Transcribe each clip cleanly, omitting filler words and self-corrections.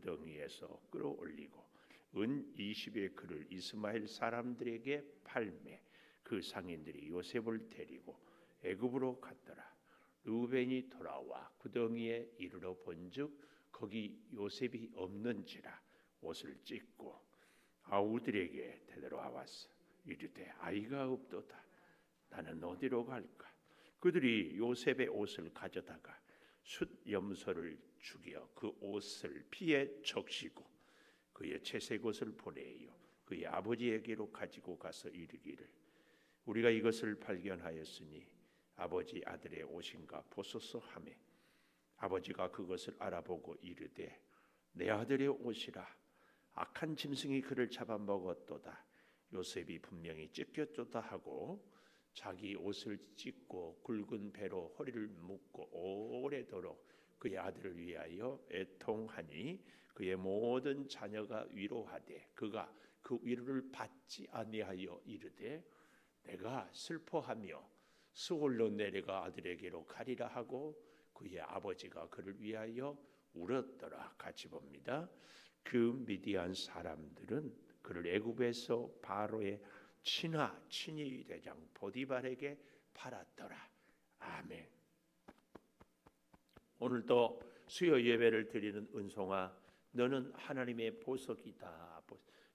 구덩이에서 끌어올리고 은 20의 그를 이스마엘 사람들에게 팔매 그 상인들이 요셉을 데리고 애굽으로 갔더라. 르우벤이 돌아와 구덩이에 이르러 본즉 거기 요셉이 없는지라 옷을 찢고 아우들에게 되돌아왔어. 이르되 아이가 없도다. 나는 어디로 갈까? 그들이 요셉의 옷을 가져다가 숫 염소를 죽여 그 옷을 피에 적시고 그의 채색 옷을 보내요. 그의 아버지에게로 가지고 가서 이르기를 우리가 이것을 발견하였으니 아버지 아들의 옷인가 보소서 하매 아버지가 그것을 알아보고 이르되 내 아들의 옷이라. 악한 짐승이 그를 잡아먹었도다. 요셉이 분명히 찢겼도다 하고 자기 옷을 찢고 굵은 배로 허리를 묶고 오래도록 그의 아들을 위하여 애통하니 그의 모든 자녀가 위로하되 그가 그 위로를 받지 아니하여 이르되 내가 슬퍼하며 스올로 내려가 아들에게로 가리라 하고 그의 아버지가 그를 위하여 울었더라. 같이 봅니다. 그 미디안 사람들은 그를 애굽에서 바로의 친위 대장 보디발에게 팔았더라. 아멘. 오늘도 수요 예배를 드리는 은송아, 너는 하나님의 보석이다.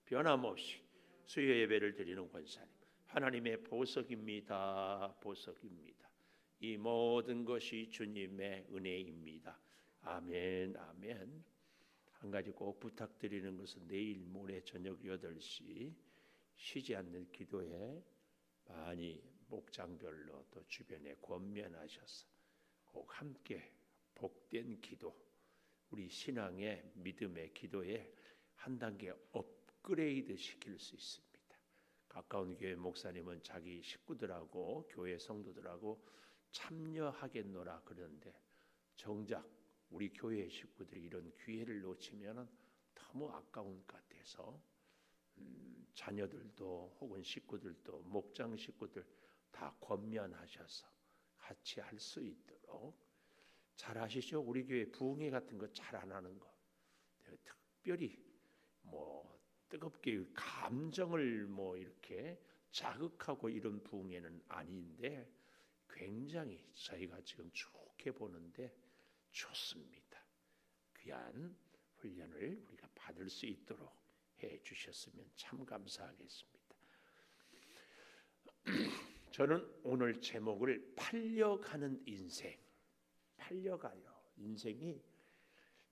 변함없이 수요 예배를 드리는 권사님, 하나님의 보석입니다. 보석입니다. 이 모든 것이 주님의 은혜입니다. 아멘. 아멘. 한 가지 꼭 부탁드리는 것은 내일 모레 저녁 8시 쉬지 않는 기도에 많이 목장별로 또 주변에 권면하셔서 꼭 함께 복된 기도, 우리 신앙의 믿음의 기도에 한 단계 업그레이드 시킬 수 있습니다. 가까운 교회 목사님은 자기 식구들하고 교회 성도들하고 참여하겠노라 그러는데 정작 우리 교회 식구들이 이런 기회를 놓치면 너무 아까운 것 같아서 자녀들도 혹은 식구들도 목장 식구들 다 권면하셔서 같이 할 수 있도록. 잘 아시죠? 우리 교회 부흥회 같은 거 잘 안 하는 거. 특별히 뜨겁게 감정을 이렇게 자극하고 이런 부흥회는 아닌데 굉장히 저희가 지금 쭉 해보는데 좋습니다. 귀한 훈련을 우리가 받을 수 있도록 해 주셨으면 참 감사하겠습니다. 저는 오늘 제목을 팔려가는 인생, 팔려가요. 인생이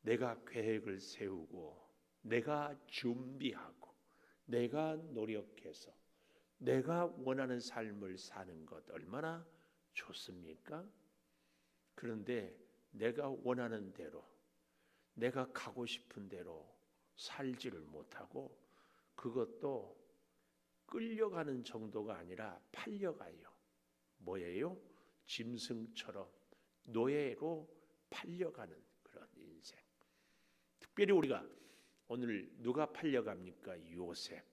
내가 계획을 세우고 내가 준비하고 내가 노력해서 내가 원하는 삶을 사는 것 얼마나 좋습니까? 그런데 내가 원하는 대로 내가 가고 싶은 대로 살지를 못하고 그것도 끌려가는 정도가 아니라 팔려가요. 뭐예요? 짐승처럼 노예로 팔려가는 그런 인생. 특별히 우리가 오늘 누가 팔려갑니까? 요셉.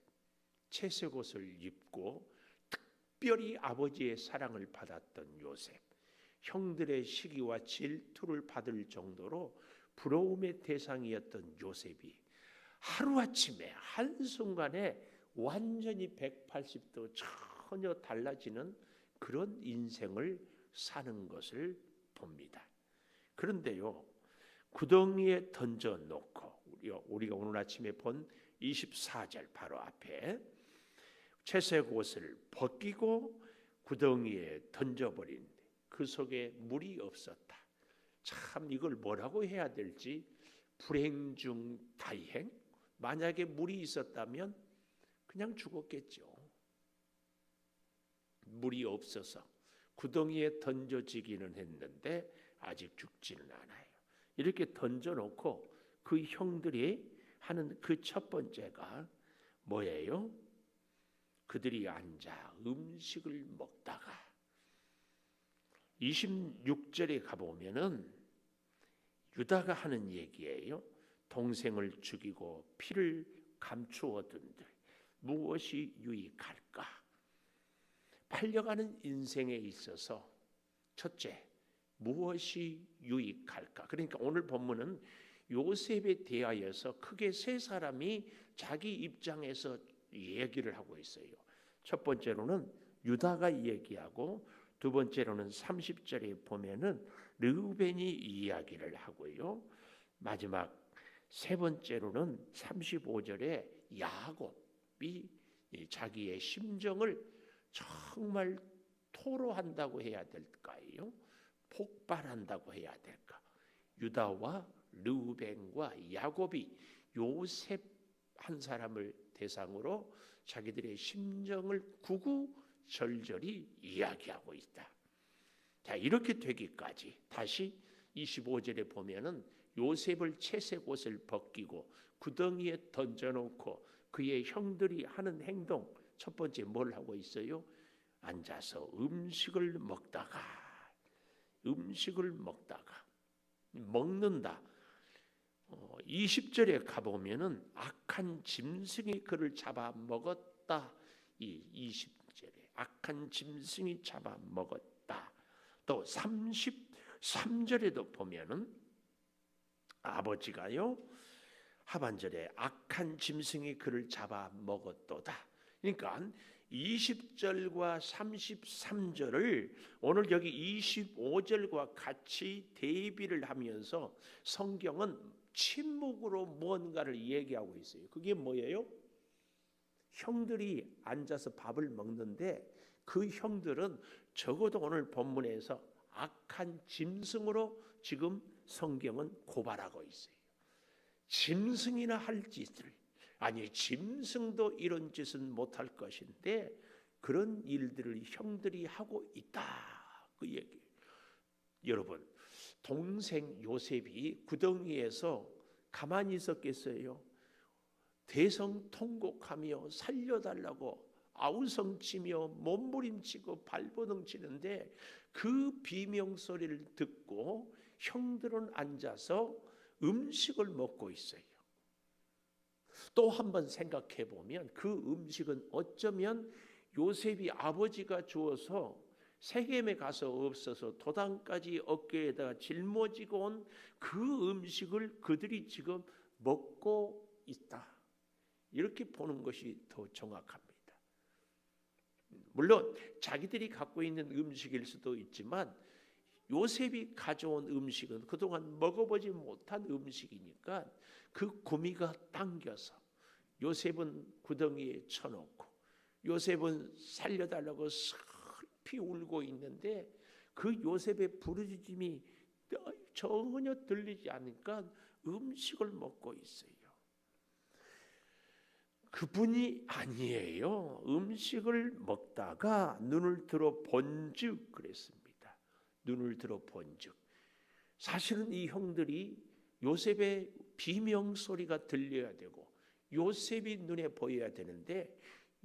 채색 옷을 입고 특별히 아버지의 사랑을 받았던 요셉. 형들의 시기와 질투를 받을 정도로 부러움의 대상이었던 요셉이 하루아침에 한순간에 완전히 180도 전혀 달라지는 그런 인생을 사는 것을 봅니다. 그런데요, 구덩이에 던져놓고 우리가 오늘 아침에 본 24절 바로 앞에 채색 옷을 벗기고 구덩이에 던져버린 그 속에 물이 없었다. 참 이걸 뭐라고 해야 될지 불행 중 다행. 만약에 물이 있었다면 그냥 죽었겠죠. 물이 없어서 구덩이에 던져지기는 했는데 아직 죽지는 않아요. 이렇게 던져놓고 그 형들이 하는 그 첫 번째가 뭐예요? 그들이 앉아 음식을 먹다가 26절에 가보면은 유다가 하는 얘기예요. 동생을 죽이고 피를 감추어둔들 무엇이 유익할까? 팔려가는 인생에 있어서 첫째, 무엇이 유익할까? 그러니까 오늘 본문은 요셉에 대하여서 크게 세 사람이 자기 입장에서 얘기를 하고 있어요. 첫 번째로는 유다가 얘기하고, 두 번째로는 30절에 보면은 르우벤이 이야기를 하고요. 마지막 세 번째로는 35절에 야곱이 자기의 심정을 정말 토로한다고 해야 될까요? 폭발한다고 해야 될까? 유다와 르우벤과 야곱이 요셉 한 사람을 대상으로 자기들의 심정을 구구절절히 이야기하고 있다. 자, 이렇게 되기까지 다시 25절에 보면은 요셉을 채색 옷을 벗기고 구덩이에 던져놓고 그의 형들이 하는 행동, 첫 번째 뭘 하고 있어요? 앉아서 음식을 먹다가 먹는다. 20절에 가보면은 악한 짐승이 그를 잡아먹었다. 이 20절에 악한 짐승이 잡아먹었다. 또 33절에도 보면은 아버지가요, 하반절에 악한 짐승이 그를 잡아먹었도다. 그러니까 20절과 33절을 오늘 여기 25절과 같이 대비를 하면서 성경은 침묵으로 무언가를 얘기하고 있어요. 그게 뭐예요? 형들이 앉아서 밥을 먹는데 그 형들은 적어도 오늘 본문에서 악한 짐승으로 지금 성경은 고발하고 있어요. 짐승이나 할 짓을, 아니 짐승도 이런 짓은 못할 것인데 그런 일들을 형들이 하고 있다, 그 얘기예요. 여러분, 동생 요셉이 구덩이에서 가만히 있었겠어요? 대성통곡하며 살려달라고 아우성치며 몸부림치고 발버둥치는데 그 비명소리를 듣고 형들은 앉아서 음식을 먹고 있어요. 또 한번 생각해 보면 그 음식은 어쩌면 요셉이 아버지가 주어서 세겜에 가서 없어서 도단까지 어깨에다가 짊어지고 온 그 음식을 그들이 지금 먹고 있다, 이렇게 보는 것이 더 정확합니다. 물론 자기들이 갖고 있는 음식일 수도 있지만 요셉이 가져온 음식은 그동안 먹어보지 못한 음식이니까 그 구미가 당겨서 요셉은 구덩이에 쳐놓고 요셉은 살려달라고 슬피 울고 있는데 그 요셉의 부르짖음이 전혀 들리지 않으니까 음식을 먹고 있어요. 그분이 아니에요. 음식을 먹다가 눈을 들어 본즉 그랬습니다. 눈을 들어 본즉. 사실은 이 형들이 요셉의 비명 소리가 들려야 되고 요셉이 눈에 보여야 되는데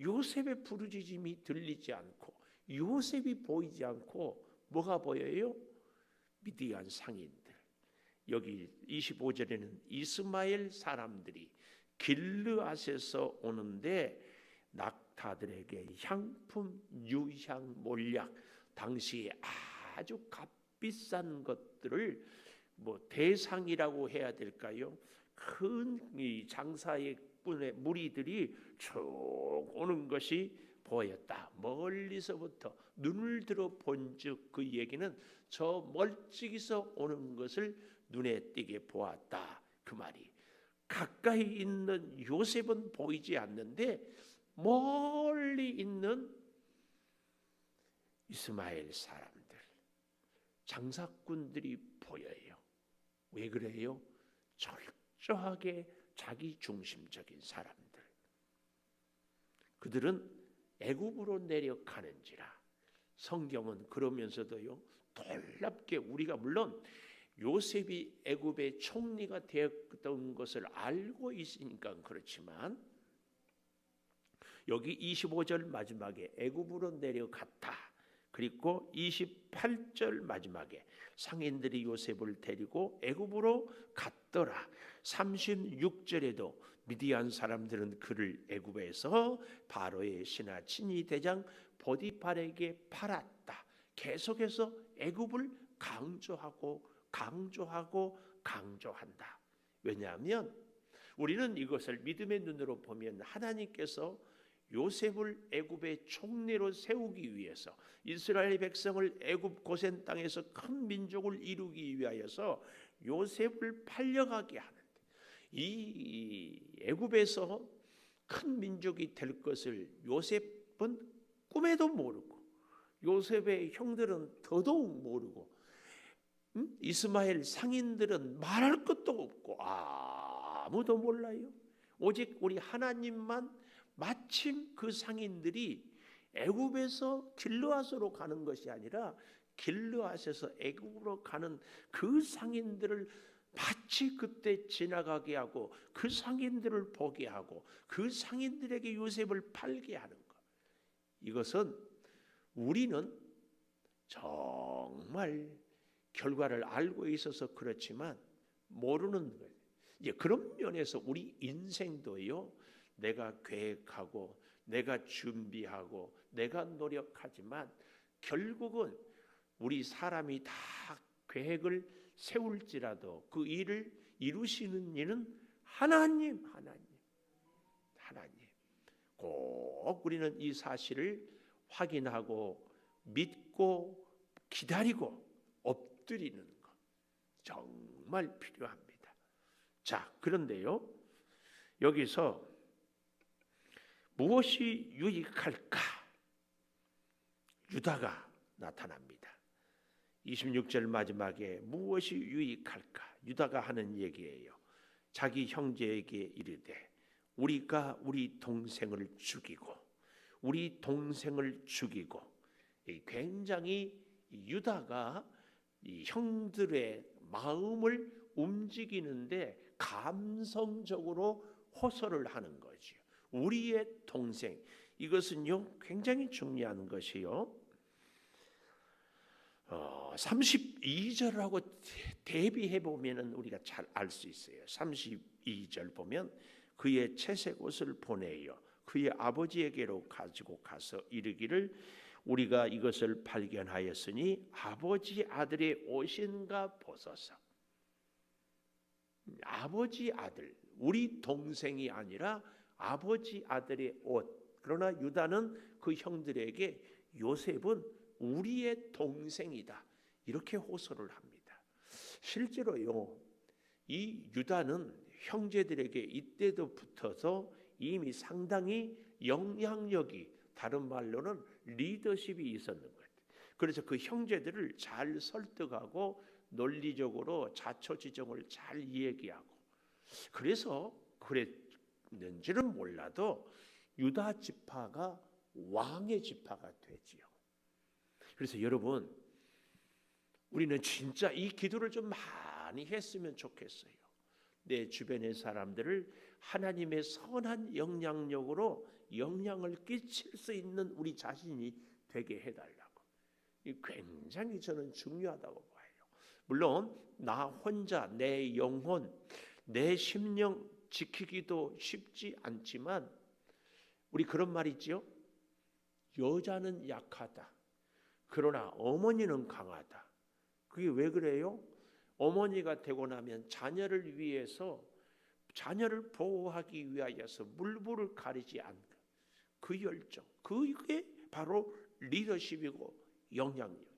요셉의 부르짖음이 들리지 않고 요셉이 보이지 않고 뭐가 보여요? 미디안 상인들. 여기 25절에는 이스마엘 사람들이 길르앗에서 오는데 낙타들에게 향품, 유향, 몰약, 당시에 아주 값비싼 것들을 대상이라고 해야 될까요? 큰 이 장사의 꾼의 무리들이 쭉 오는 것이 보였다. 멀리서부터 눈을 들어 본즉 그 얘기는 저 멀찍이서 오는 것을 눈에 띄게 보았다, 그 말이. 가까이 있는 요셉은 보이지 않는데 멀리 있는 이스마엘 사람들, 장사꾼들이 보여요. 왜 그래요? 철저하게 자기 중심적인 사람들. 그들은 애굽으로 내려가는지라. 성경은 그러면서도요, 놀랍게 우리가 물론 요셉이 애굽의 총리가 되었던 것을 알고 있으니까 그렇지만 여기 25절 마지막에 애굽으로 내려갔다. 그리고 28절 마지막에 상인들이 요셉을 데리고 애굽으로 갔더라. 36절에도 미디안 사람들은 그를 애굽에서 바로의 신하 친위 대장 보디팔에게 팔았다. 계속해서 애굽을 강조한다. 왜냐하면 우리는 이것을 믿음의 눈으로 보면 하나님께서 요셉을 애굽의 총리로 세우기 위해서 이스라엘 백성을 애굽 고센 땅에서 큰 민족을 이루기 위하여서 요셉을 팔려가게 하는데, 이 애굽에서 큰 민족이 될 것을 요셉은 꿈에도 모르고 요셉의 형들은 더더욱 모르고 이스마엘 상인들은 말할 것도 없고 아무도 몰라요. 오직 우리 하나님만 마침 그 상인들이 애굽에서 길르앗으로 가는 것이 아니라 길르앗에서 애굽으로 가는 그 상인들을 마치 그때 지나가게 하고 그 상인들을 보게 하고 그 상인들에게 요셉을 팔게 하는 것. 이것은 우리는 정말 결과를 알고 있어서 그렇지만 모르는 거예요. 이제 그런 면에서 우리 인생도요, 내가 계획하고 내가 준비하고 내가 노력하지만 결국은 우리 사람이 다 계획을 세울지라도 그 일을 이루시는 이는 하나님. 꼭 우리는 이 사실을 확인하고 믿고 기다리고 엎드리는 것 정말 필요합니다. 자, 그런데요, 여기서 무엇이 유익할까? 유다가 나타납니다. 26절 마지막에 무엇이 유익할까? 유다가 하는 얘기예요. 자기 형제에게 이르되 우리가 우리 동생을 죽이고 굉장히 유다가 이 형들의 마음을 움직이는데 감성적으로 호소를 하는 거지요. 우리의 동생, 이것은요 굉장히 중요한 것이요. 32절하고 대비해 보면은 우리가 잘 알 수 있어요. 32절 보면 그의 채색 옷을 보내요. 그의 아버지에게로 가지고 가서 이르기를 우리가 이것을 발견하였으니 아버지 아들의 옷인가 보소서. 아버지 아들, 우리 동생이 아니라 아버지 아들의 옷. 그러나 유다는 그 형들에게 요셉은 우리의 동생이다, 이렇게 호소를 합니다. 실제로요, 이 유다는 형제들에게 이때도 붙어서 이미 상당히 영향력이, 다른 말로는 리더십이 있었는 거예요. 그래서 그 형제들을 잘 설득하고 논리적으로 자초지종을 잘 얘기하고, 그래서 그랬는지는 몰라도 유다 지파가 왕의 지파가 되지요. 그래서 여러분, 우리는 진짜 이 기도를 좀 많이 했으면 좋겠어요. 내 주변의 사람들을 하나님의 선한 영향력으로 영향을 끼칠 수 있는 우리 자신이 되게 해달라고. 이 굉장히 저는 중요하다고 봐요. 물론 나 혼자 내 영혼, 내 심령 지키기도 쉽지 않지만 우리 그런 말 있지요. 여자는 약하다, 그러나 어머니는 강하다. 그게 왜 그래요? 어머니가 되고 나면 자녀를 위해서, 자녀를 보호하기 위하여서 물불을 가리지 않는 그 열정, 그게 바로 리더십이고 영향력이에요.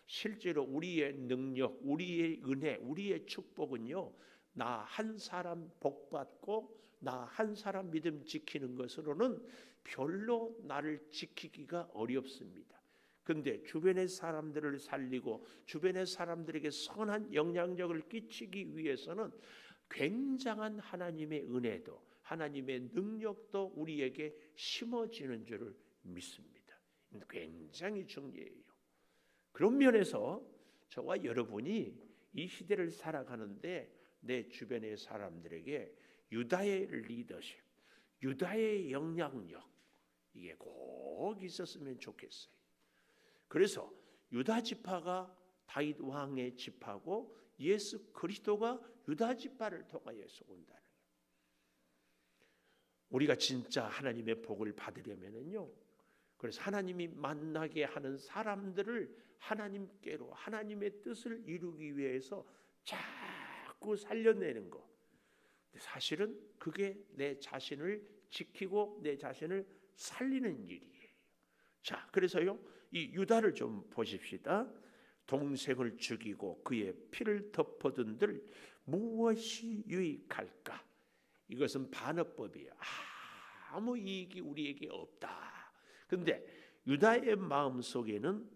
실제로 우리의 능력, 우리의 은혜, 우리의 축복은요, 나 한 사람 복받고 나 한 사람 믿음 지키는 것으로는 별로 나를 지키기가 어렵습니다. 근데 주변의 사람들을 살리고 주변의 사람들에게 선한 영향력을 끼치기 위해서는 굉장한 하나님의 은혜도, 하나님의 능력도 우리에게 심어지는 줄을 믿습니다. 굉장히 중요해요. 그런 면에서 저와 여러분이 이 시대를 살아가는데 내 주변의 사람들에게 유다의 리더십, 유다의 영향력, 이게 꼭 있었으면 좋겠어요. 그래서 유다 지파가 다윗 왕의 지파고 예수 그리스도가 유다 지파를 통하여서 온다는 거예요. 우리가 진짜 하나님의 복을 받으려면요, 그래서 하나님이 만나게 하는 사람들을 하나님께로, 하나님의 뜻을 이루기 위해서 자꾸 살려내는 거, 사실은 그게 내 자신을 지키고 내 자신을 살리는 일이에요. 자, 그래서요, 이 유다를 좀 보십시다. 동생을 죽이고 그의 피를 덮어둔들 무엇이 유익할까? 이것은 반어법이에요. 아무 이익이 우리에게 없다. 그런데 유다의 마음 속에는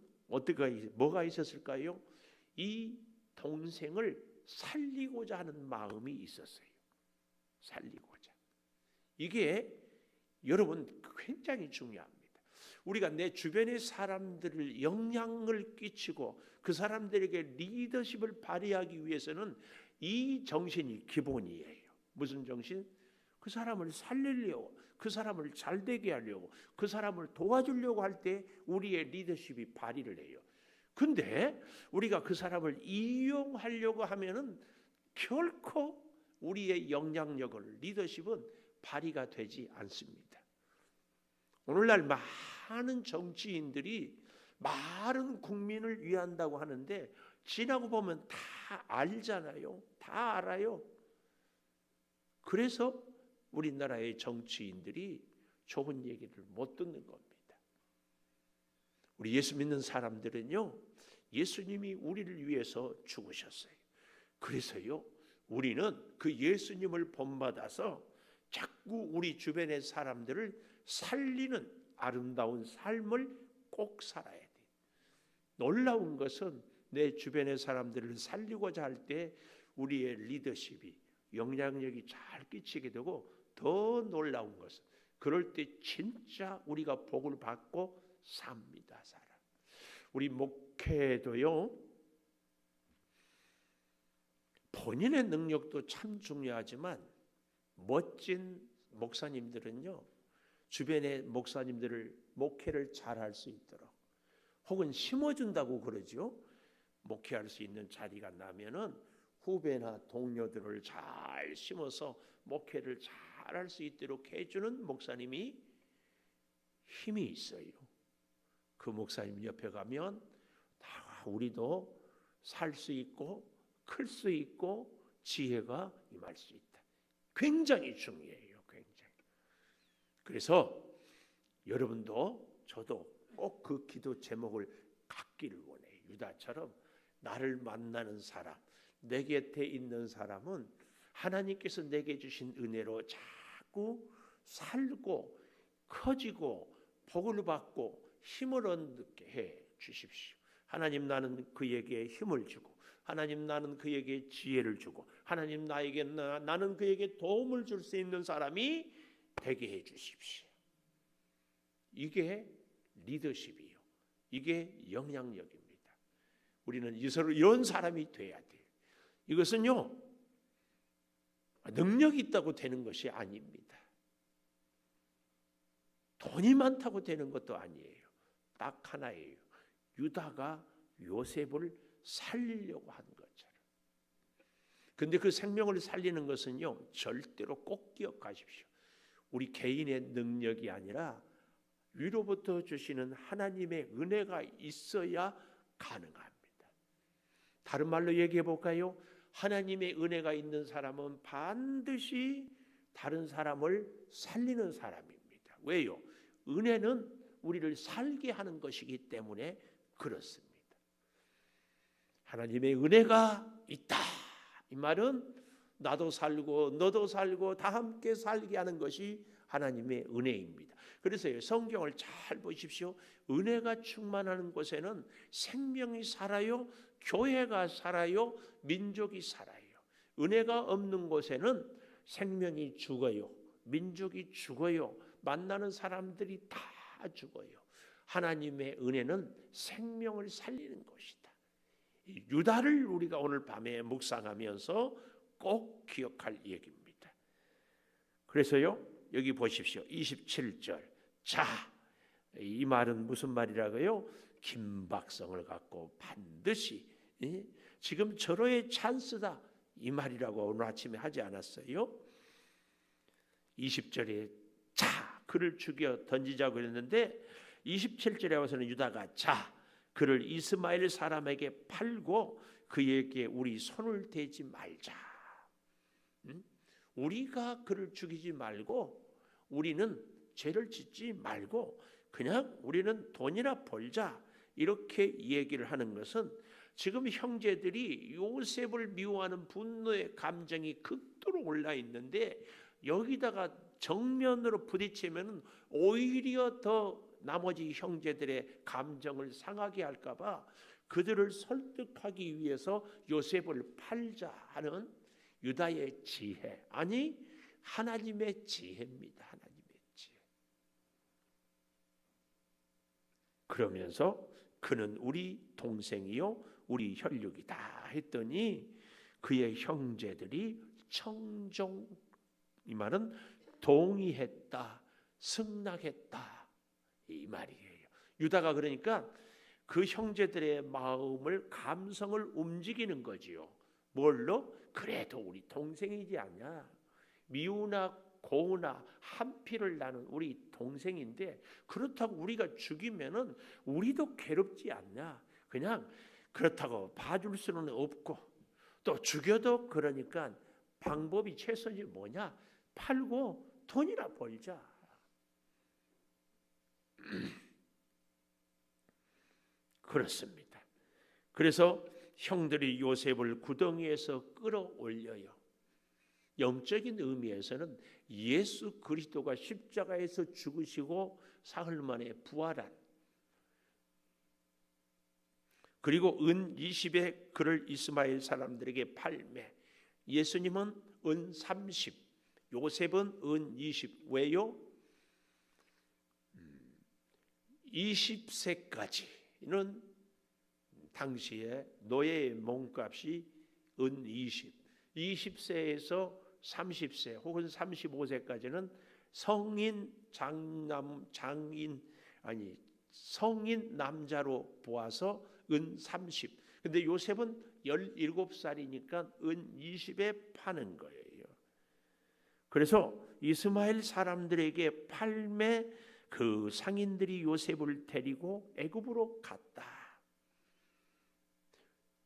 뭐가 있었을까요? 이 동생을 살리고자 하는 마음이 있었어요. 살리고자. 이게 여러분 굉장히 중요합니다. 우리가 내 주변의 사람들을 영향을 끼치고 그 사람들에게 리더십을 발휘하기 위해서는 이 정신이 기본이에요. 무슨 정신? 그 사람을 살리려고, 그 사람을 잘되게 하려고, 그 사람을 도와주려고 할 때 우리의 리더십이 발휘를 해요. 근데 우리가 그 사람을 이용하려고 하면은 결코 우리의 영향력을, 리더십은 발휘가 되지 않습니다. 오늘날 많은 정치인들이 많은 국민을 위한다고 하는데 지나고 보면 다 알잖아요. 다 알아요. 그래서 우리나라의 정치인들이 좋은 얘기를 못 듣는 겁니다. 우리 예수 믿는 사람들은요, 예수님이 우리를 위해서 죽으셨어요. 그래서요, 우리는 그 예수님을 본받아서 자꾸 우리 주변의 사람들을 살리는 아름다운 삶을 꼭 살아야 돼요. 놀라운 것은 내 주변의 사람들을 살리고자 할 때 우리의 리더십이, 영향력이 잘 끼치게 되고, 더 놀라운 것은 그럴 때 진짜 우리가 복을 받고 삽니다. 살아. 우리 목회도요, 본인의 능력도 참 중요하지만 멋진 목사님들은요, 주변의 목사님들을 목회를 잘할 수 있도록, 혹은 심어준다고 그러죠. 목회할 수 있는 자리가 나면은 후배나 동료들을 잘 심어서 목회를 잘할 수 있도록 해주는 목사님이 힘이 있어요. 그 목사님 옆에 가면 다 우리도 살 수 있고 클 수 있고 지혜가 임할 수 있다. 굉장히 중요해요. 굉장히. 그래서 여러분도 저도 꼭 그 기도 제목을 갖기를 원해요. 유다처럼 나를 만나는 사람, 내 곁에 있는 사람은 하나님께서 내게 주신 은혜로 자꾸 살고 커지고 복을 받고 힘을 얻게 해 주십시오. 하나님, 나는 그에게 힘을 주고, 하나님, 나는 그에게 지혜를 주고, 하나님, 나는 그에게 도움을 줄 수 있는 사람이 되게 해 주십시오. 이게 리더십이요. 이게 영향력입니다. 우리는 이런 사람이 돼야 돼요. 이것은요, 능력이 있다고 되는 것이 아닙니다. 돈이 많다고 되는 것도 아니에요. 딱 하나예요. 유다가 요셉을 살리려고 한 것처럼. 근데 그 생명을 살리는 것은요, 절대로 꼭 기억하십시오. 우리 개인의 능력이 아니라 위로부터 주시는 하나님의 은혜가 있어야 가능합니다. 다른 말로 얘기해 볼까요? 하나님의 은혜가 있는 사람은 반드시 다른 사람을 살리는 사람입니다. 왜요? 은혜는 우리를 살게 하는 것이기 때문에 그렇습니다. 하나님의 은혜가 있다. 이 말은 나도 살고 너도 살고 다 함께 살게 하는 것이 하나님의 은혜입니다. 그래서 성경을 잘 보십시오. 은혜가 충만하는 곳에는 생명이 살아요, 교회가 살아요, 민족이 살아요. 은혜가 없는 곳에는 생명이 죽어요, 민족이 죽어요, 만나는 사람들이 다 죽어요. 하나님의 은혜는 생명을 살리는 것이다. 유다를 우리가 오늘 밤에 묵상하면서 꼭 기억할 얘기입니다. 그래서요, 여기 보십시오. 27절. 자, 이 말은 무슨 말이라고요? 긴박성을 갖고 반드시, 지금 절호의 찬스다, 이 말이라고 오늘 아침에 하지 않았어요? 20절에 자, 그를 죽여 던지자고 그랬는데 27절에 와서는 유다가 자, 그를 이스마엘 사람에게 팔고 그에게 우리 손을 대지 말자. 우리가 그를 죽이지 말고 우리는 죄를 짓지 말고 그냥 우리는 돈이나 벌자 이렇게 얘기를 하는 것은 지금 형제들이 요셉을 미워하는 분노의 감정이 극도로 올라 있는데 여기다가 정면으로 부딪히면 오히려 더 나머지 형제들의 감정을 상하게 할까 봐 그들을 설득하기 위해서 요셉을 팔자 하는 유다의 지혜, 아니 하나님의 지혜입니다. 하나님의 지혜. 그러면서 그는 우리 동생이요 우리 혈육이다 했더니 그의 형제들이 청종, 이 말은 동의했다, 승낙했다 이 말이에요. 유다가 그러니까 그 형제들의 마음을, 감성을 움직이는 거지요. 뭘로? 그래도 우리 동생이지 않냐, 미우나 고우나 한 피를 나는 우리 동생인데 그렇다고 우리가 죽이면은 우리도 괴롭지 않냐, 그냥 그렇다고 봐줄 수는 없고 또 죽여도 그러니까 방법이 최선이 뭐냐, 팔고 돈이나 벌자. 그렇습니다. 그래서 형들이 요셉을 구덩이에서 끌어올려요. 영적인 의미에서는 예수 그리스도가 십자가에서 죽으시고 사흘 만에 부활한, 그리고 은 20에 그를 이스마엘 사람들에게 팔매, 예수님은 은 30, 요셉은 은 20. 왜요? 20세까지는 당시에 노예의 몸값이 은 20, 20세에서 30세 혹은 35세까지는 성인 성인 남자로 보아서 은 30. 근데 요셉은 17살이니까 은 20에 파는 거예요. 그래서 이스마엘 사람들에게 팔매 그 상인들이 요셉을 데리고 애굽으로 갔다.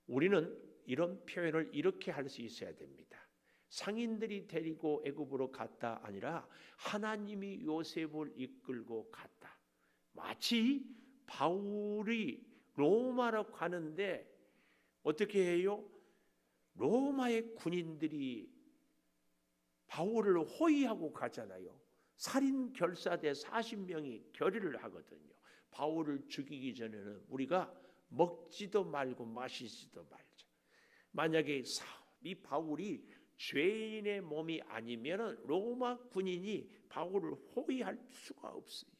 우리는 이런 표현을 이렇게 할 수 있어야 됩니다. 상인들이 데리고 애굽으로 갔다 아니라 하나님이 요셉을 이끌고 갔다. 마치 바울이 로마로 가는데 어떻게 해요? 로마의 군인들이 바울을 호위하고 가잖아요. 살인 결사대 40명이 결의를 하거든요. 바울을 죽이기 전에는 우리가 먹지도 말고 마시지도 말자. 만약에 이 바울이 죄인의 몸이 아니면 로마 군인이 바울을 호위할 수가 없어요.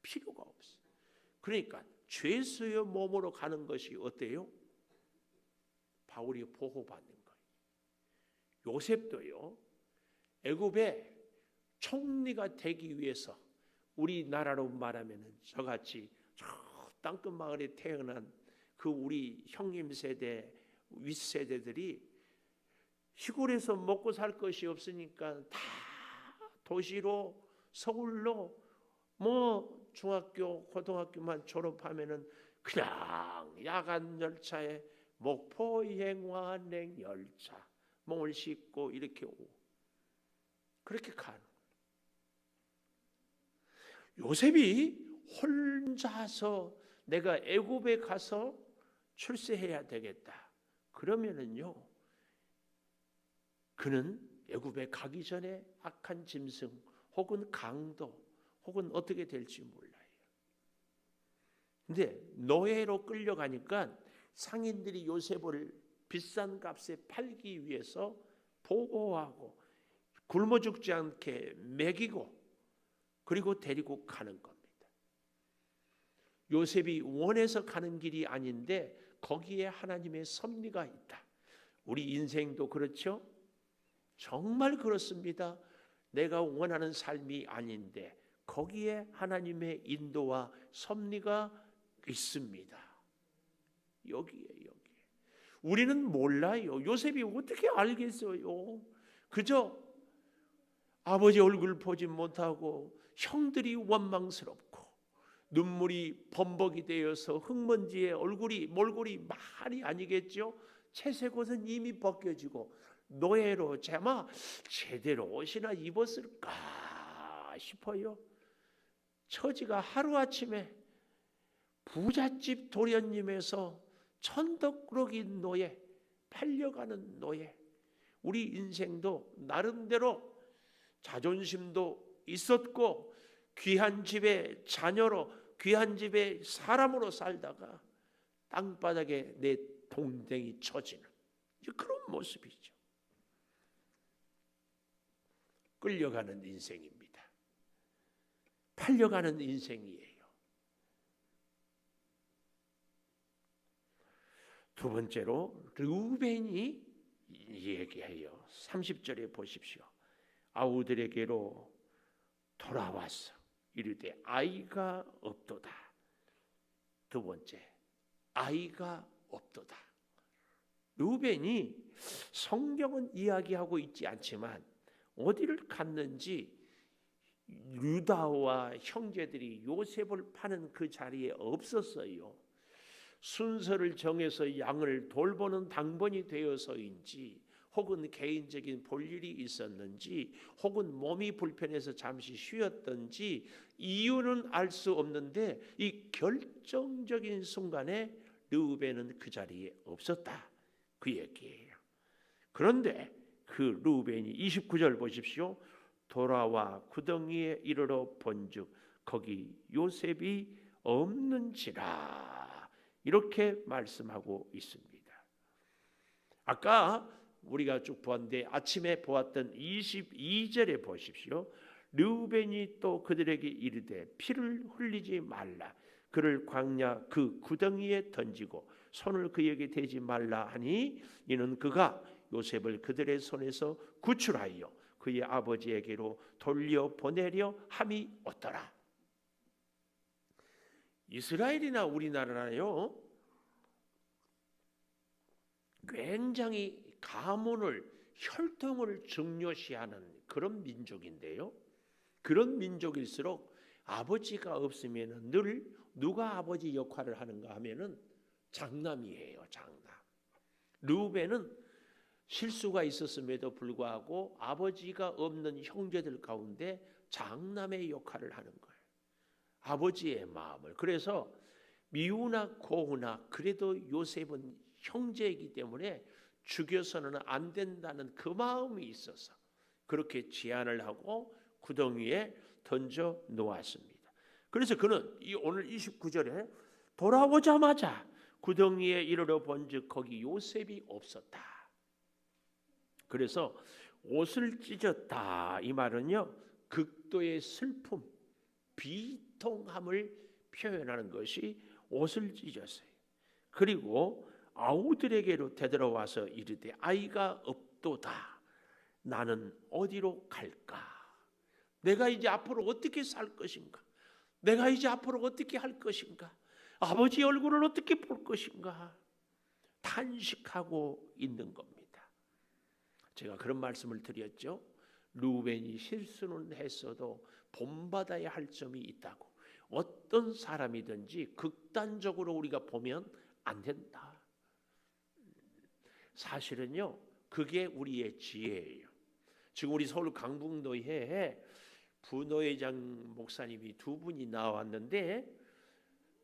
필요가 없어요. 그러니까 죄수의 몸으로 가는 것이 어때요? 바울이 보호받는 거예요. 요셉도요, 애굽의 총리가 되기 위해서 우리나라로 말하면 저같이 저 땅끝 마을에 태어난 그 우리 형님 세대, 윗세대들이 시골에서 먹고 살 것이 없으니까 다 도시로, 서울로 뭐 중학교, 고등학교만 졸업하면은 그냥 야간 열차에 목포 행화행 열차 몸을 싣고 이렇게 오고 그렇게 가는. 요셉이 혼자서 내가 애굽에 가서 출세해야 되겠다. 그러면은요, 그는 애굽에 가기 전에 악한 짐승 혹은 강도 혹은 어떻게 될지 몰라요. 근데 노예로 끌려가니까 상인들이 요셉을 비싼 값에 팔기 위해서 보호하고 굶어 죽지 않게 먹이고 그리고 데리고 가는 겁니다. 요셉이 원해서 가는 길이 아닌데 거기에 하나님의 섭리가 있다. 우리 인생도 그렇죠? 정말 그렇습니다. 내가 원하는 삶이 아닌데 거기에 하나님의 인도와 섭리가 있습니다. 여기에. 우리는 몰라요. 요셉이 어떻게 알겠어요? 그저 아버지 얼굴 보지 못하고 형들이 원망스럽고 눈물이 범벅이 되어서 흙먼지에 몰골이 많이 아니겠죠? 채색 옷은 이미 벗겨지고 노예로 제마 제대로 옷이나 입었을까 싶어요. 처지가 하루아침에 부잣집 도련님에서 천덕꾸러기 노예, 팔려가는 노예. 우리 인생도 나름대로 자존심도 있었고 귀한 집의 자녀로, 귀한 집의 사람으로 살다가 땅바닥에 내 동댕이 쳐지는 그런 모습이죠. 끌려가는 인생입니다. 팔려가는 인생이에요. 두 번째로 르우벤이 얘기해요. 30절에 보십시오. 아우들에게로 돌아왔어 이르되 아이가 없도다. 두 번째, 아이가 없도다. 르우벤이 성경은 이야기하고 있지 않지만 어디를 갔는지 유다와 형제들이 요셉을 파는 그 자리에 없었어요. 순서를 정해서 양을 돌보는 당번이 되어서인지, 혹은 개인적인 볼일이 있었는지, 혹은 몸이 불편해서 잠시 쉬었던지 이유는 알 수 없는데 이 결정적인 순간에 르우벤은 그 자리에 없었다, 그 얘기예요. 그런데 그 르우벤이 29절 보십시오. 돌아와 구덩이에 이르러 본즉 거기 요셉이 없는지라, 이렇게 말씀하고 있습니다. 아까 우리가 쭉 보았는데 아침에 보았던 22절에 보십시오. 르우벤이 또 그들에게 이르되 피를 흘리지 말라, 그를 광야 그 구덩이에 던지고 손을 그에게 대지 말라 하니 이는 그가 요셉을 그들의 손에서 구출하여 그의 아버지에게로 돌려보내려 함이 어떠라. 이스라엘이나 우리나라요, 굉장히 가문을, 혈통을 중요시하는 그런 민족인데요, 그런 민족일수록 아버지가 없으면 늘 누가 아버지 역할을 하는가 하면은 장남이에요. 장남. 르우벤은 실수가 있었음에도 불구하고 아버지가 없는 형제들 가운데 장남의 역할을 하는 거예요. 아버지의 마음을. 그래서 미우나 고우나 그래도 요셉은 형제이기 때문에 죽여서는 안 된다는 그 마음이 있어서 그렇게 제안을 하고 구덩이에 던져 놓았습니다. 그래서 그는 오늘 29절에 돌아오자마자 구덩이에 이르러 본즉 거기 요셉이 없었다. 그래서 옷을 찢었다, 이 말은요 극도의 슬픔, 비통함을 표현하는 것이 옷을 찢었어요. 그리고 아우들에게로 되돌아와서 이르되 아이가 없도다. 나는 어디로 갈까? 내가 이제 앞으로 어떻게 살 것인가? 내가 이제 앞으로 어떻게 할 것인가? 아버지 얼굴을 어떻게 볼 것인가? 탄식하고 있는 겁니다. 제가 그런 말씀을 드렸죠. 르우벤이 실수는 했어도 본받아야 할 점이 있다고. 어떤 사람이든지 극단적으로 우리가 보면 안 된다. 사실은요, 그게 우리의 지혜예요. 지금 우리 서울 강북노회에 부노회장 목사님이 두 분이 나왔는데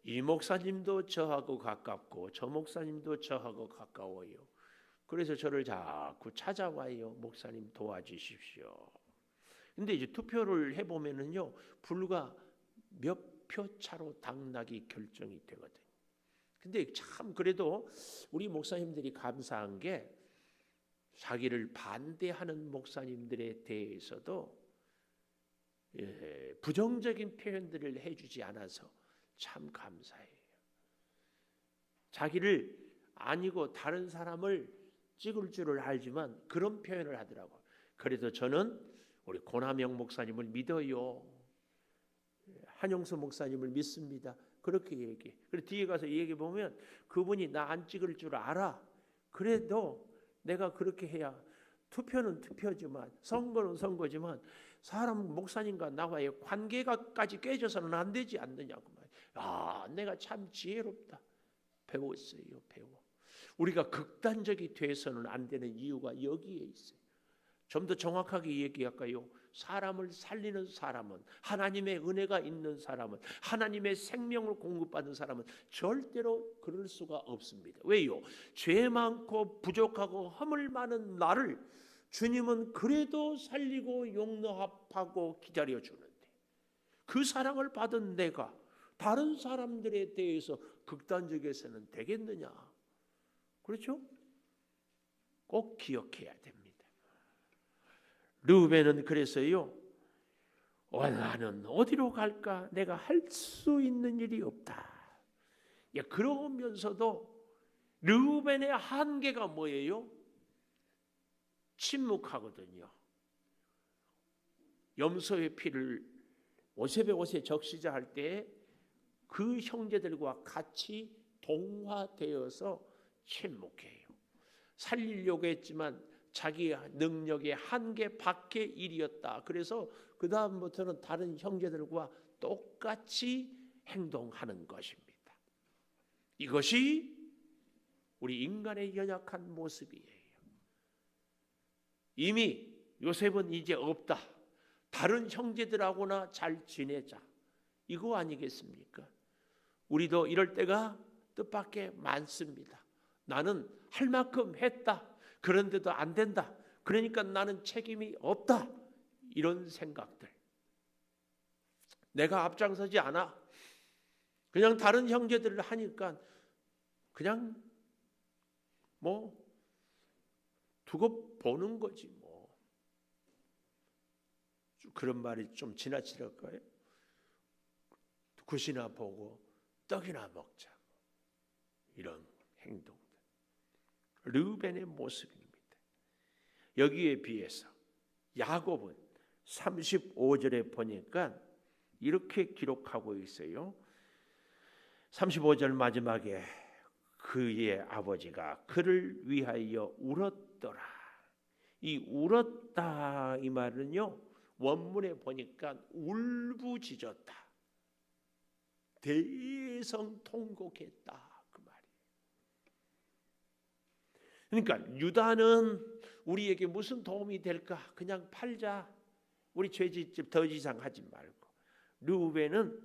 이 목사님도 저하고 가깝고 저 목사님도 저하고 가까워요. 그래서 저를 자꾸 찾아와요. 목사님 도와주십시오. 근데 이제 투표를 해보면은요, 불과 몇 표 차로 당락이 결정이 되거든요. 근데 참 그래도 우리 목사님들이 감사한 게 자기를 반대하는 목사님들에 대해서도 부정적인 표현들을 해주지 않아서 참 감사해요. 자기를 아니고 다른 사람을 찍을 줄을 알지만 그런 표현을 하더라고요. 그래도 저는 우리 고남영 목사님을 믿어요. 한용수 목사님을 믿습니다. 그렇게 얘기해. 그리고 뒤에 가서 얘기해 보면 그분이 나 안 찍을 줄 알아. 그래도 내가 그렇게 해야, 투표는 투표지만 선거는 선거지만 사람 목사님과 나와의 관계가까지 깨져서는 안 되지 않느냐고 말이야. 야, 내가 참 지혜롭다. 배웠어요. 배워. 우리가 극단적이 돼서는 안 되는 이유가 여기에 있어요. 좀 더 정확하게 얘기할까요? 사람을 살리는 사람은, 하나님의 은혜가 있는 사람은, 하나님의 생명을 공급받은 사람은 절대로 그럴 수가 없습니다. 왜요? 죄 많고 부족하고 허물 많은 나를 주님은 그래도 살리고 용납하고 기다려주는데, 그 사랑을 받은 내가 다른 사람들에 대해서 극단적에서는 되겠느냐? 그렇죠? 꼭 기억해야 됩니다. 르우벤은 그래서요, 나는 어디로 갈까? 내가 할 수 있는 일이 없다. 그러면서도 르우벤의 한계가 뭐예요? 침묵하거든요. 염소의 피를 요셉의 옷에 적시자 할 때 그 형제들과 같이 동화되어서 침묵해요. 살리려고 했지만 자기 능력의 한계 밖의 일이었다. 그래서 그 다음부터는 다른 형제들과 똑같이 행동하는 것입니다. 이것이 우리 인간의 연약한 모습이에요. 이미 요셉은 이제 없다. 다른 형제들하고나 잘 지내자. 이거 아니겠습니까? 우리도 이럴 때가 뜻밖의 많습니다. 나는 할 만큼 했다. 그런데도 안 된다. 그러니까 나는 책임이 없다. 이런 생각들. 내가 앞장서지 않아. 그냥 다른 형제들을 하니까 그냥 두고 보는 거지 뭐. 그런 말이 좀 지나치랄까요? 굿이나 보고 떡이나 먹자. 이런 행동들. 르우벤의 모습입니다. 여기에 비해서 야곱은 35절에 보니까 이렇게 기록하고 있어요. 35절 마지막에 그의 아버지가 그를 위하여 울었더라. 이 울었다 이 말은요, 원문에 보니까 울부짖었다, 대성통곡했다 그 말이에요. 그러니까 유다는 우리에게 무슨 도움이 될까? 그냥 팔자. 우리 죄짓집 더 이상 하지 말고. 르우벤은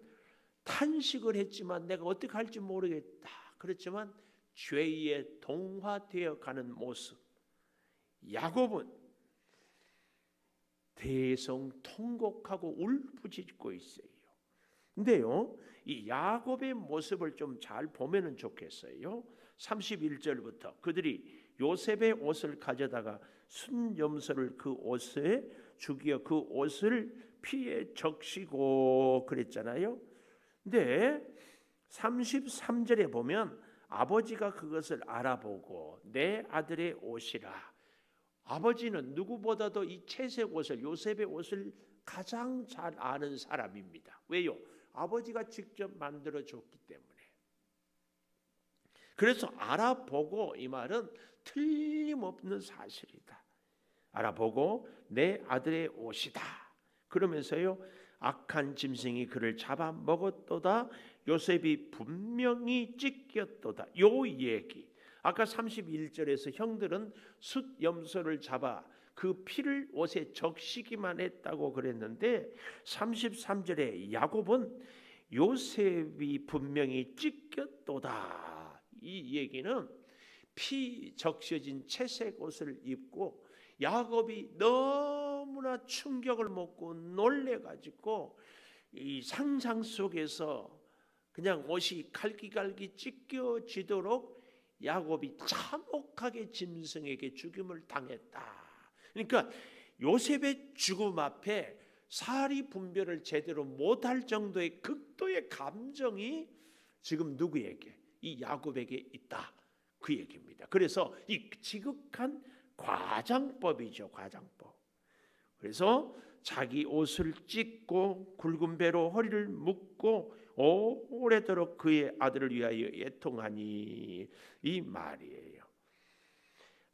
탄식을 했지만 내가 어떻게 할지 모르겠다. 그렇지만 죄에 동화되어 가는 모습. 야곱은 대성통곡하고 울부짖고 있어요. 근데요, 이 야곱의 모습을 좀 잘 보면은 좋겠어요. 31절부터 그들이 요셉의 옷을 가져다가 순염소를 그 옷에 죽여 그 옷을 피에 적시고 그랬잖아요. 근데 33절에 보면 아버지가 그것을 알아보고 내 아들의 옷이라. 아버지는 누구보다도 이 채색 옷을, 요셉의 옷을 가장 잘 아는 사람입니다. 왜요? 아버지가 직접 만들어줬기 때문에. 그래서 알아보고, 이 말은 틀림없는 사실이다. 알아보고 내 아들의 옷이다. 그러면서요, 악한 짐승이 그를 잡아먹었도다. 요셉이 분명히 찢겼도다. 요 얘기. 아까 31절에서 형들은 숫염소를 잡아 그 피를 옷에 적시기만 했다고 그랬는데 33절에 야곱은 요셉이 분명히 찢겼도다. 이 얘기는 피 적셔진 채색 옷을 입고 야곱이 너무나 충격을 먹고 놀래가지고 이 상상 속에서 그냥 옷이 갈기갈기 찢겨지도록 야곱이 참혹하게 짐승에게 죽임을 당했다. 그러니까 요셉의 죽음 앞에 사리 분별을 제대로 못할 정도의 극도의 감정이 지금 누구에게? 이 야곱에게 있다. 그 얘기입니다. 그래서 이 지극한 과장법이죠. 과장법. 그래서 자기 옷을 찢고 굵은 배로 허리를 묶고 오래도록 그의 아들을 위하여 애통하니, 이 말이에요.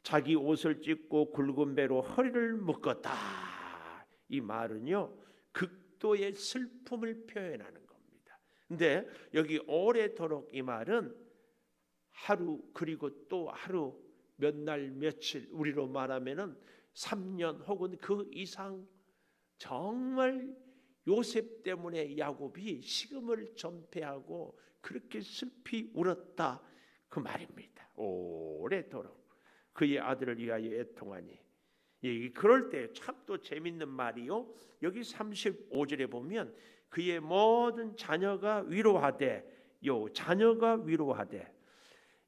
자기 옷을 찢고 굵은 배로 허리를 묶었다. 이 말은요, 극도의 슬픔을 표현하는 겁니다. 근데 여기 오래도록 이 말은 하루 그리고 또 하루 몇 날 며칠 우리로 말하면은 3년 혹은 그 이상 정말 요셉 때문에 야곱이 식음을 전폐하고 그렇게 슬피 울었다 그 말입니다. 오래도록 그의 아들을 위하여 애통하니. 그럴 때 참 또 재밌는 말이요. 여기 35절에 보면 그의 모든 자녀가 위로하되 자녀가 위로하되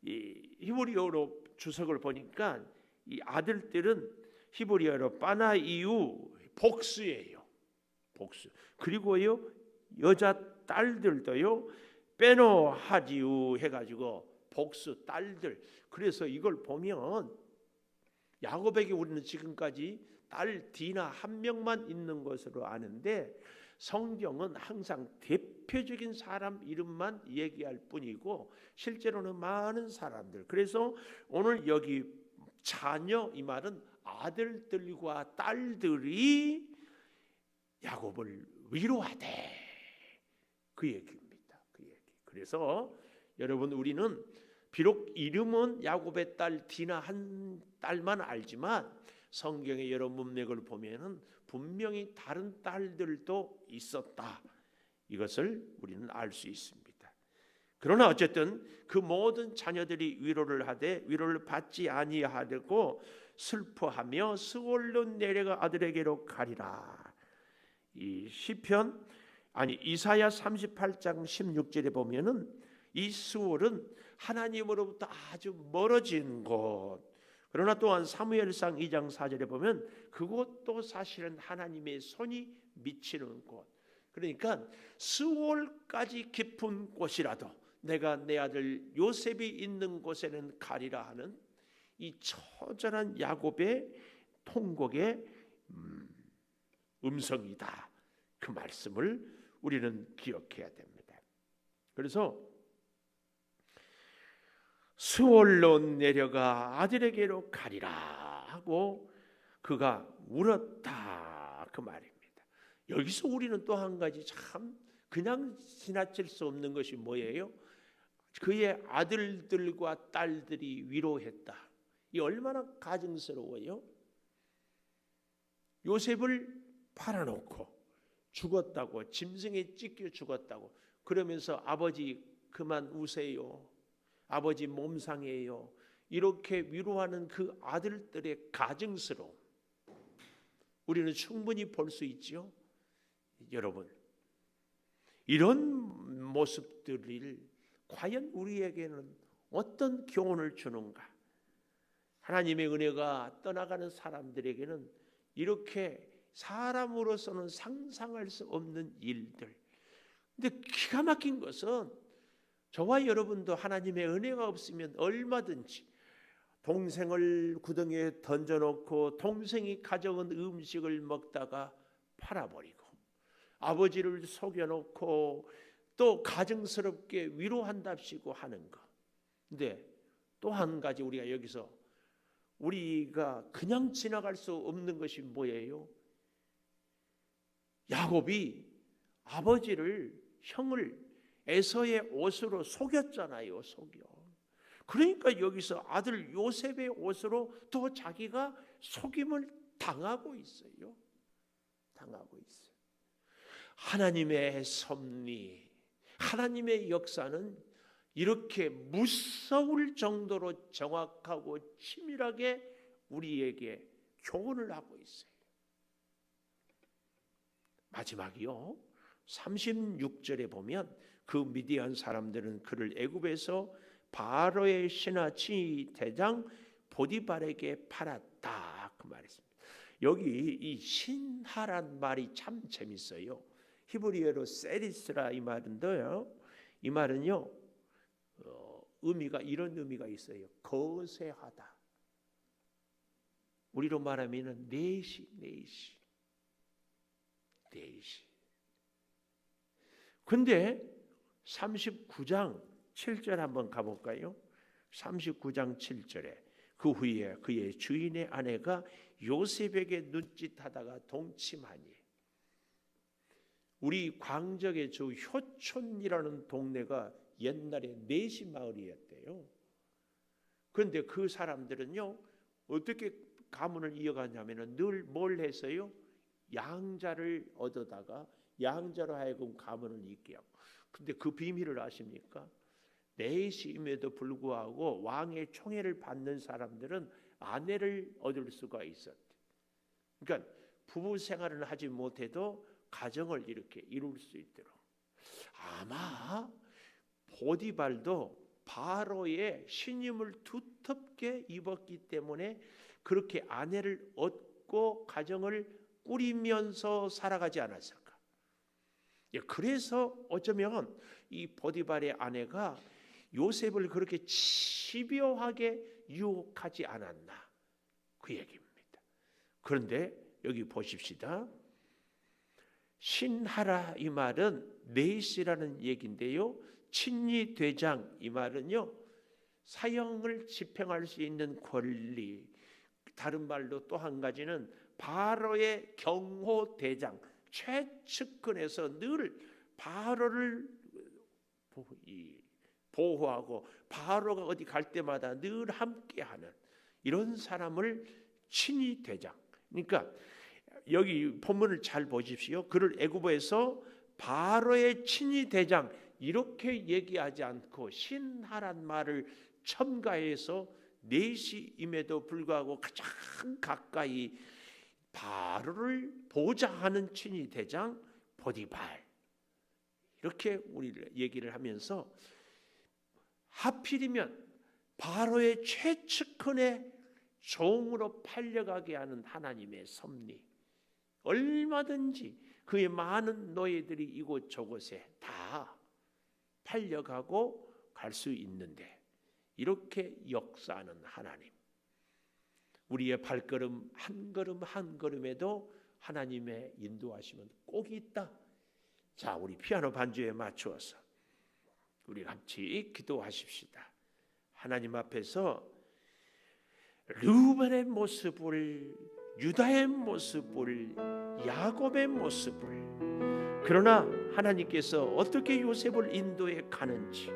이 히브리어로 주석을 보니까 이 아들들은 히브리어로 빠나이유 복수예요. 복수. 그리고요 여자 딸들도요 빼노하지우 해가지고 복수 딸들. 그래서 이걸 보면 야곱에게 우리는 지금까지 딸 디나 한 명만 있는 것으로 아는데 성경은 항상 대표적인 사람 이름만 얘기할 뿐이고 실제로는 많은 사람들. 그래서 오늘 여기 자녀 이 말은 아들들과 딸들이 야곱을 위로하되 그 얘기입니다. 그 얘기. 그래서 여러분 우리는 비록 이름은 야곱의 딸 디나 한 딸만 알지만 성경의 여러 문맥을 보면은 분명히 다른 딸들도 있었다. 이것을 우리는 알 수 있습니다. 그러나 어쨌든 그 모든 자녀들이 위로를 하되 위로를 받지 아니하려고 슬퍼하며 스올로 내려가 아들에게로 가리라. 이 시편 이사야 38장 16절에 보면은 이 스올은 하나님으로부터 아주 멀어진 곳. 그러나 또한 사무엘상 2장 4절에 보면 그곳도 사실은 하나님의 손이 미치는 곳. 그러니까 스올까지 깊은 곳이라도 내가 내 아들 요셉이 있는 곳에는 가리라 하는 이 처절한 야곱의 통곡의 음성이다. 그 말씀을 우리는 기억해야 됩니다. 그래서 스올로 내려가 아들에게로 가리라 하고 그가 울었다 그 말입니다. 여기서 우리는 또 한 가지 참 그냥 지나칠 수 없는 것이 뭐예요? 그의 아들들과 딸들이 위로했다. 이 얼마나 가증스러워요? 요셉을 팔아놓고 죽었다고, 짐승에 찢겨 죽었다고 그러면서 아버지 그만 우세요, 아버지 몸 상해요, 이렇게 위로하는 그 아들들의 가증스러움 우리는 충분히 볼 수 있죠. 여러분, 이런 모습들을 과연 우리에게는 어떤 교훈을 주는가? 하나님의 은혜가 떠나가는 사람들에게는 이렇게 사람으로서는 상상할 수 없는 일들. 근데 기가 막힌 것은 저와 여러분도 하나님의 은혜가 없으면 얼마든지 동생을 구덩이에 던져놓고 동생이 가져온 음식을 먹다가 팔아버리고 아버지를 속여놓고 또 가증스럽게 위로한답시고 하는 것. 근데 또 한 가지 우리가 여기서 우리가 그냥 지나갈 수 없는 것이 뭐예요? 야곱이 아버지를 형을 에서의 옷으로 속였잖아요. 속여. 그러니까 여기서 아들 요셉의 옷으로 또 자기가 속임을 당하고 있어요. 당하고 있어요. 하나님의 섭리, 하나님의 역사는 이렇게 무서울 정도로 정확하고 치밀하게 우리에게 교훈을 하고 있어요. 마지막이요. 36절에 보면 그 미디안 사람들은 그를 애굽에서 바로의 신하치 대장 보디발에게 팔았다 그 말이었습니다. 여기 이 신하란 말이 참 재밌어요. 히브리어로 세리스라 이 말인데요. 이 말은요 의미가 이런 의미가 있어요. 거세하다. 우리로 말하면 내시. 근데 39장 7절 한번 가볼까요? 39장 7절에 그 후에 그의 주인의 아내가 요셉에게 눈짓하다가 동침하니. 우리 광적의 저 효촌이라는 동네가 옛날에 내시 마을이었대요. 그런데 그 사람들은요 어떻게 가문을 이어가냐면은 늘 뭘 해서요? 양자를 얻어다가 양자로 하여금 가문을 잇게 하고. 근데 그 비밀을 아십니까? 내시임에도 불구하고 왕의 총애를 받는 사람들은 아내를 얻을 수가 있었대. 그러니까 부부 생활을 하지 못해도 가정을 이렇게 이룰 수 있도록. 아마 보디발도 바로의 신임을 두텁게 입었기 때문에 그렇게 아내를 얻고 가정을 꾸리면서 살아가지 않았을까? 그래서 어쩌면 이 보디발의 아내가 요셉을 그렇게 집요하게 유혹하지 않았나 그 얘기입니다. 그런데 여기 보십시다. 신하라 이 말은 네시라는 얘기인데요. 친위대장 이 말은요 사형을 집행할 수 있는 권리, 다른 말로 또 한 가지는 바로의 경호대장, 최측근에서 늘 바로를 보호하고 바로가 어디 갈 때마다 늘 함께하는 이런 사람을 친위대장. 그러니까 여기 본문을 잘 보십시오. 그를 애굽에서 바로의 친위대장 이렇게 얘기하지 않고 신하란 말을 첨가해서 내시임에도 불구하고 가장 가까이 바로를 보좌하는 친위대장 보디발 이렇게 우리를 얘기를 하면서 하필이면 바로의 최측근의 종으로 팔려가게 하는 하나님의 섭리, 얼마든지 그의 많은 노예들이 이곳저곳에 다 팔려가고 갈 수 있는데 이렇게 역사하는 하나님, 우리의 발걸음 한 걸음 한 걸음에도 하나님의 인도하심은 꼭 있다. 자, 우리 피아노 반주에 맞추어서 우리 같이 기도하십시다. 하나님 앞에서 르우벤의 모습을, 유다의 모습을, 야곱의 모습을, 그러나 하나님께서 어떻게 요셉을 인도해 가는지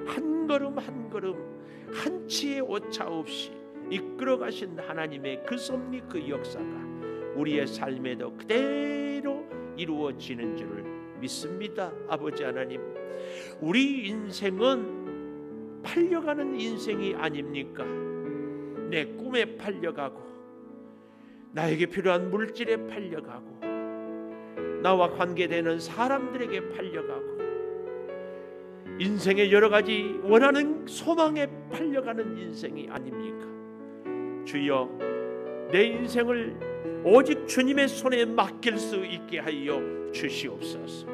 한 걸음 한 걸음 한치의 오차 없이 이끌어 가신 하나님의 그 섭리, 그 역사가 우리의 삶에도 그대로 이루어지는 줄을 믿습니다. 아버지 하나님, 우리 인생은 팔려가는 인생이 아닙니까? 내 꿈에 팔려가고 나에게 필요한 물질에 팔려가고 나와 관계되는 사람들에게 팔려가고 인생의 여러 가지 원하는 소망에 팔려가는 인생이 아닙니까? 주여, 내 인생을 오직 주님의 손에 맡길 수 있게 하여 주시옵소서.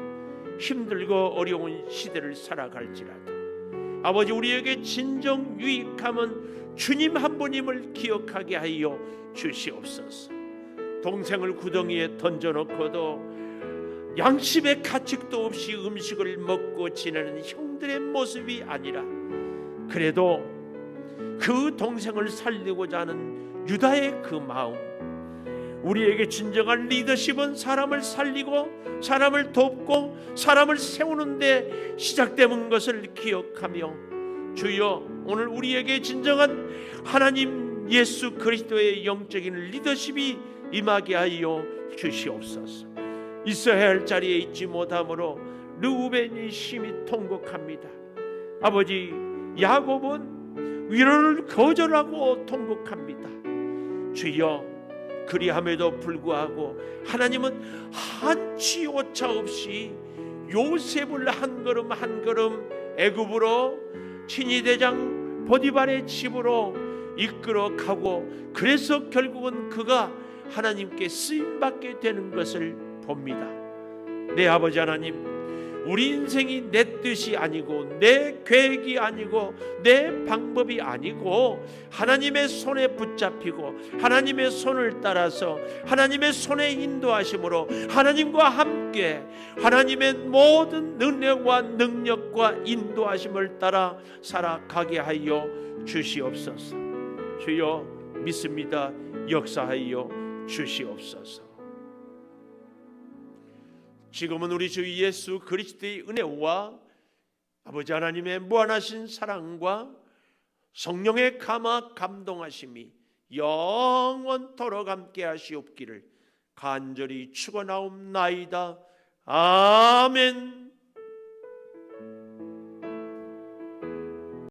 힘들고 어려운 시대를 살아갈지라도 아버지, 우리에게 진정 유익함은 주님 한 분임을 기억하게 하여 주시옵소서. 동생을 구덩이에 던져놓고도 양심의 가책도 없이 음식을 먹고 지내는 형들의 모습이 아니라 그래도 그 동생을 살리고자 하는 유다의 그 마음, 우리에게 진정한 리더십은 사람을 살리고 사람을 돕고 사람을 세우는데 시작되는 것을 기억하며 주여, 오늘 우리에게 진정한 하나님 예수 그리스도의 영적인 리더십이 임하게 하여 주시옵소서. 있어야 할 자리에 있지 못함으로 르우벤이 심히 통곡합니다. 아버지, 야곱은 위로를 거절하고 통곡합니다. 주여, 그리함에도 불구하고 하나님은 한치 오차 없이 요셉을 한 걸음 한 걸음 애굽으로 친위대장 보디발의 집으로 이끌어 가고, 그래서 결국은 그가 하나님께 쓰임받게 되는 것을 봅니다. 내 아버지 하나님, 우리 인생이 내 뜻이 아니고 내 계획이 아니고 내 방법이 아니고 하나님의 손에 붙잡히고 하나님의 손을 따라서 하나님의 손에 인도하심으로 하나님과 함께 하나님의 모든 은혜와 능력과 인도하심을 따라 살아가게 하여 주시옵소서. 주여, 믿습니다. 역사하여 주시옵소서. 지금은 우리 주 예수 그리스도의 은혜와 아버지 하나님의 무한하신 사랑과 성령의 감동하심이 영원토록 함께 하시옵기를 간절히 축원하옵나이다. 아멘.